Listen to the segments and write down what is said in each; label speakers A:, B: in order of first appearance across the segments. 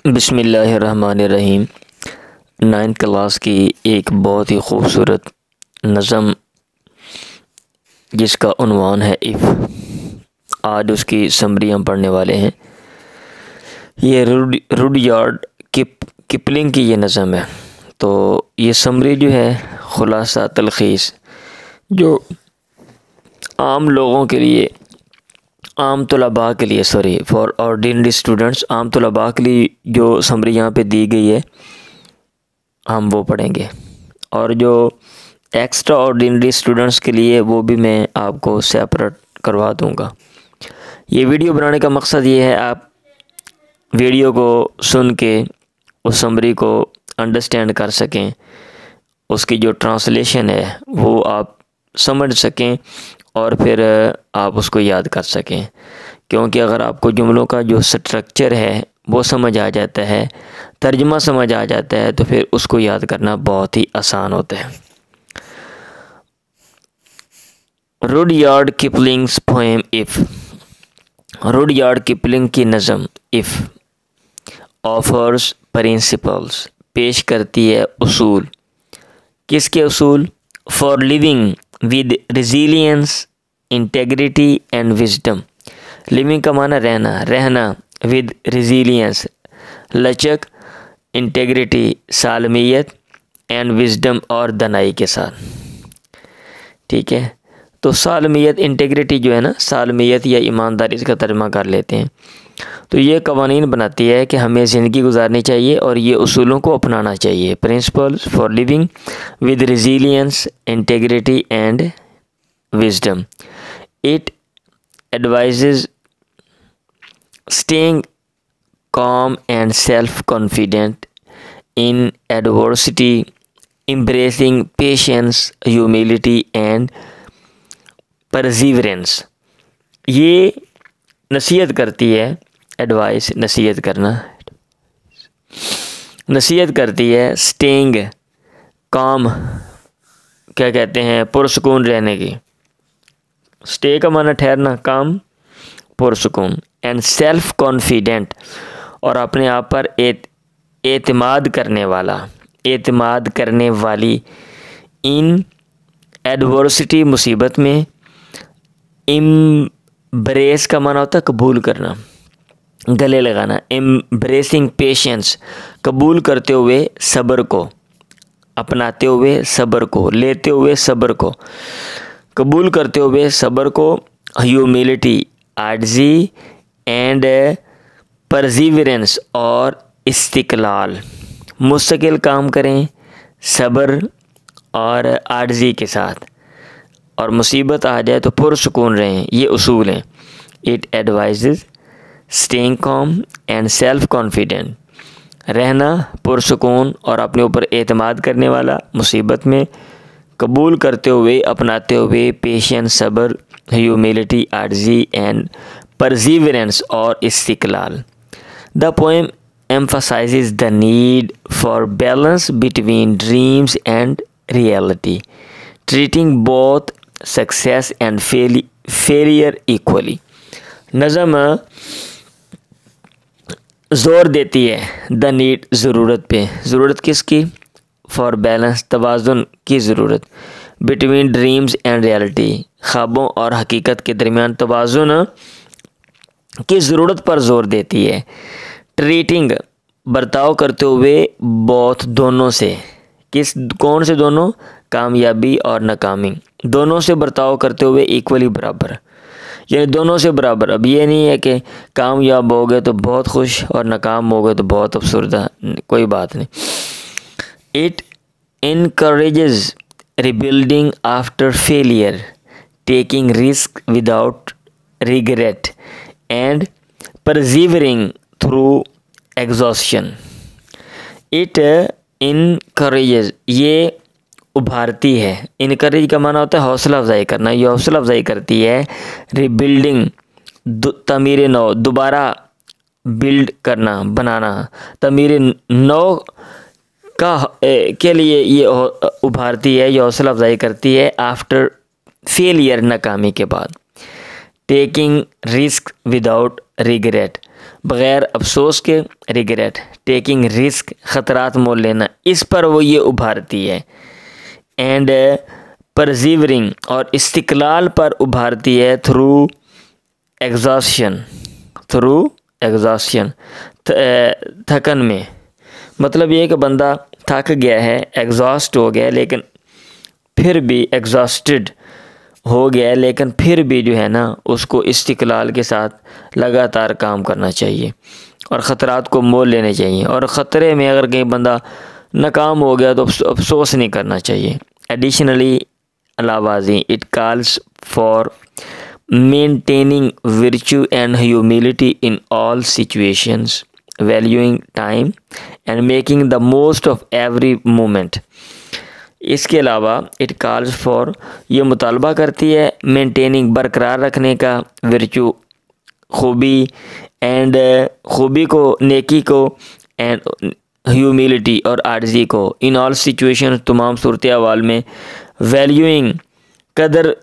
A: बिस्मिल्लाहिर्रहमानिर्रहीम। 9th class की एक बहुत ही खूबसूरत नज़म जिसका उन्वान है इफ़। आज उसकी समरी हम पढ़ने वाले हैं। ये रुडयार्ड किपलिंग की ये नज़म है। तो ये समरी जो है खुलासा तलखीस जो आम लोगों के लिए, आम तलबा के लिए, फॉर ऑर्डिनरी स्टूडेंट्स, आम तलबा के लिए जो समरी यहाँ पे दी गई है हम वो पढ़ेंगे, और जो एक्स्ट्रा ऑर्डिनरी स्टूडेंट्स के लिए वो भी मैं आपको सेपरेट करवा दूँगा। ये वीडियो बनाने का मकसद ये है आप वीडियो को सुन के उस समरी को अंडरस्टैंड कर सकें, उसकी जो ट्रांसलेशन है वो आप समझ सकें और फिर आप उसको याद कर सकें। क्योंकि अगर आपको जुमलों का जो स्ट्रक्चर है वो समझ आ जाता है, तर्जुमा समझ आ जाता है, तो फिर उसको याद करना बहुत ही आसान होता है। Rudyard Kipling's poem if. Rudyard Kipling की नज़म इफ़ ऑफर्स प्रिंसिपल्स, पेश करती है उसूल। किसके उसूल? For living with resilience, integrity and wisdom. Living का माना रहना, रहना विद रेजिलियंस लचक, इंटेग्रिटी सालमियत, एंड विजडम और दनाई के साथ। ठीक है, तो सालमियत, इंटेग्रिटी जो है ना, सालमियत या ईमानदारी इसका तर्जुमा कर लेते हैं। तो ये कवानीन बनाती है कि हमें ज़िंदगी गुजारनी चाहिए और ये उसूलों को अपनाना चाहिए। Principles for living with resilience, integrity and wisdom. It advises staying calm and self-confident in adversity, embracing patience, humility and perseverance। ये नसीहत करती है, एडवाइस नसीहत करना, नसीहत करती है स्टेइंग काम, क्या कहते हैं, पुरसुकून रहने की। स्टे का माना ठहरना, काम पुरसुकून, एंड सेल्फ कॉन्फिडेंट और अपने आप पर एतमाद करने वाला, एतमाद करने वाली। इन एडवर्सिटी, मुसीबत में। एम्ब्रेस का माना होता है कबूल करना, गले लगाना। एम्ब्रेसिंग पेशेंस, कबूल करते हुए सब्र को, अपनाते हुए सब्र को, लेते हुए सब्र को, कबूल करते हुए सब्र को। ह्यूमिलिटी, आजिज़ी, एंड परसीवरेंस और इस्तिकलाल, मुस्तकिल काम करें सब्र और आजिज़ी के साथ, और मुसीबत आ जाए तो पुरसुकून रहें। ये उसूल हैं। It advises staying com and self confident, रहना पुरसुकून और अपने ऊपर एतमाद करने वाला मुसीबत में, कबूल करते हुए, अपनाते हुए, पेशेंस सब्र, ह्यूमिलिटी आजिज़ी एंड परसीवरेंस और Istiklal. The poem emphasizes the need for balance between dreams and reality, treating both success and failure equally। नज़म ज़ोर देती है द नीड, ज़रूरत पे। ज़रूरत किसकी? फॉर बैलेंस, तवाज़ुन की ज़रूरत। बिटवीन ड्रीम्स एंड रियलिटी, ख्वाबों और हकीकत के दरमियान तवाज़ुन की ज़रूरत पर ज़ोर देती है। ट्रीटिंग, बर्ताव करते हुए, बोथ दोनों से। कौन से दोनों? कामयाबी और नाकामी, दोनों से बर्ताव करते हुए इक्वली, बराबर, यानी दोनों से बराबर। अब ये नहीं है कि कामयाब हो गए तो बहुत खुश और नाकाम हो गए तो बहुत अफसरदा, कोई बात नहीं। It encourages rebuilding after failure, taking risk without regret and persevering through exhaustion. It encourages, ये उभारती है। इनकरेज का माना होता है हौसला अफजाई करना। ये हौसला अफजाई करती है रिबिल्डिंग, तमीर नौ, दोबारा बिल्ड करना, बनाना, तमीर नौ का के लिए ये उभारती है, ये हौसला अफजाई करती है। आफ्टर फेलियर, नाकामी के बाद। टेकिंग रिस्क विदाउट रिग्रेट, बग़ैर अफसोस के, रिग्रेट, टेकिंग रिस्क, ख़तरात मोल लेना, इस पर वो ये उभारती है। एंड परसिवरिंग, और इस्तिक़लाल पर उभारती है थ्रू एग्जॉस्शन, थकन में। मतलब ये कि बंदा थक गया है, एग्जॉस्ट हो गया, लेकिन फिर भी एग्जॉस्टेड हो गया है, लेकिन फिर भी जो है ना उसको इस्तिक़लाल के साथ लगातार काम करना चाहिए और ख़तरात को मोल लेने चाहिए। और ख़तरे में अगर कहीं बंदा नाकाम हो गया तो अफसोस नहीं करना चाहिए। एडिशनली, अलावाज़ी, it calls for maintaining virtue and humility in all situations, valuing time and making the most of every moment। इसके अलावा इट कॉल्स फॉर, ये मुतालबा करती है मेंटेनिंग, बरकरार रखने का, virtue, खूबी, एंड खूबी को, नेकी को, एंड ह्यूमिलिटी और आर्जी को, इन ऑल सिचुएशन, तमाम सूरत अहवाल में, वैल्यूइंग, कदर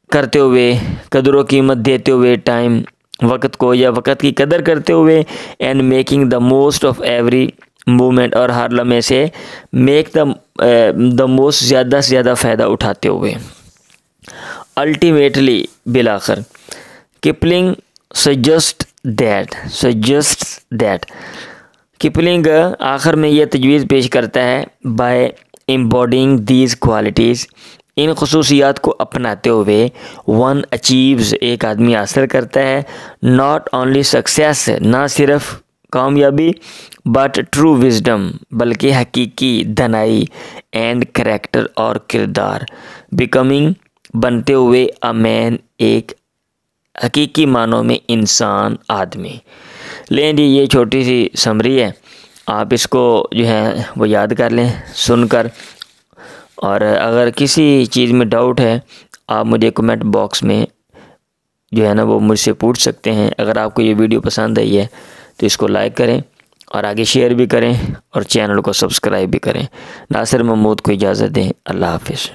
A: करते हुए, कदर कीमत देते हुए, टाइम, वक़्त को, या वक़्त की कदर करते हुए, and making the most of every moment, और हर लम्हे से मेक द मोस्ट, ज़्यादा से ज़्यादा फ़ायदा उठाते हुए। अल्टीमेटली, बिलाखिर, किपलिंग सजेस्ट दैट, किपलिंग आखिर में यह तजवीज़ पेश करता है, बाय एम्बॉडिंग दीज क्वालिटीज़, इन खसूसियात को अपनाते हुए, वन अचीव्स, एक आदमी हासिल करता है, नॉट ओनली सक्सेस, ना सिर्फ कामयाबी, बट ट्रू विजडम, बल्कि हकीकी दनाई, एंड करैक्टर, और किरदार, बिकमिंग, बनते हुए, अ मैन, एक हकीकी मानों में इंसान, आदमी। लें जी, ये छोटी सी समरी है, आप इसको जो है वो याद कर लें सुनकर। और अगर किसी चीज़ में डाउट है, आप मुझे कमेंट बॉक्स में जो है ना वो मुझसे पूछ सकते हैं। अगर आपको ये वीडियो पसंद आई है तो इसको लाइक करें और आगे शेयर भी करें और चैनल को सब्सक्राइब भी करें। नासिर महमूद को इजाज़त दें। अल्लाह हाफ़िज़।